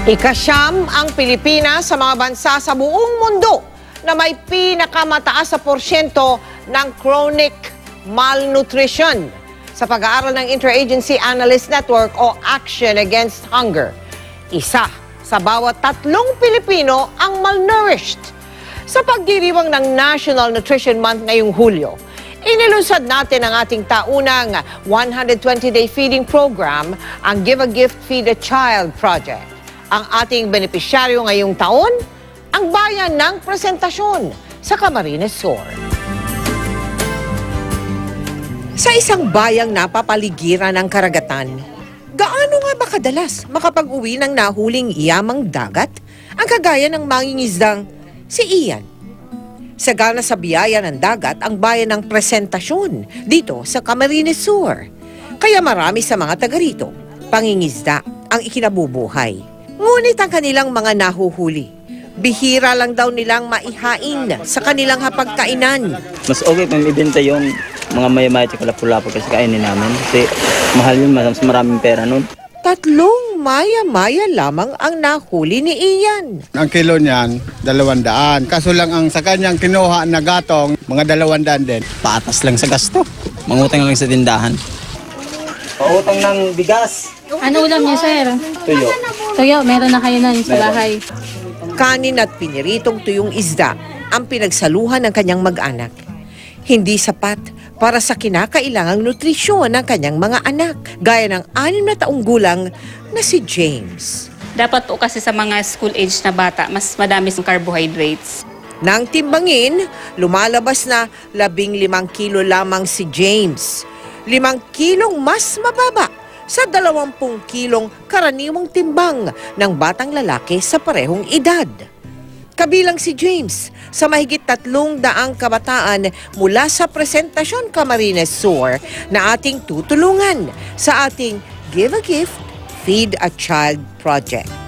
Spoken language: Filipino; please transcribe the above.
Ikasyam ang Pilipinas sa mga bansa sa buong mundo na may pinakamataas sa porsyento ng chronic malnutrition sa pag-aaral ng Interagency Analyst Network o Action Against Hunger. Isa sa bawat 3 Pilipino ang malnourished. Sa pagdiriwang ng National Nutrition Month ngayong Hulyo, inilunsad natin ang ating taunang 120-day feeding program, ang Give a Gift, Feed a Child Project. Ang ating benepisyaryo ngayong taon, ang bayan ng Presentasyon sa Camarines Sur. Sa isang bayang napapaligiran ng karagatan, gaano nga ba kadalas makapag-uwi ng nahuling yamang dagat ang kagaya ng mangingisdang si Ian? Sagana sa biyaya ng dagat ang bayan ng Presentasyon dito sa Camarines Sur. Kaya marami sa mga taga rito, pangingisda ang ikinabubuhay. Ngunit ang kanilang mga nahuhuli, bihira lang daw nilang maihain sa kanilang hapagkainan. Mas okay kung ibenta yung mga maya-maya at kalapula kasi kainin namin. Kasi mahal yun, mas maraming pera nun. 3 maya-maya lamang ang nahuli ni Ian. Ang kilo niyan, 200. Kaso lang ang sa kanyang kinuha na gatong, mga 200 din. Paatas lang sa gasto. Mangutang lang sa tindahan. Pautang ng bigas. Ano ulam niya, sir? Tuyo. Tuyo, meron na kayo nun sa bahay. Kanin at piniritong tuyong isda ang pinagsaluhan ng kanyang mag-anak. Hindi sapat para sa kinakailangang nutrisyon ng kanyang mga anak, gaya ng 6 na taong gulang na si James. Dapat po kasi sa mga school age na bata, mas madami sa carbohydrates. Nang timbangin, lumalabas na 15 kilo lamang si James. 5 kilong mas mababa sa 20 kilong karaniwang timbang ng batang lalaki sa parehong edad. Kabilang si James sa mahigit 300 kabataan mula sa Presentasyon Camarines Sur na ating tutulungan sa ating Give a Gift, Feed a Child Project.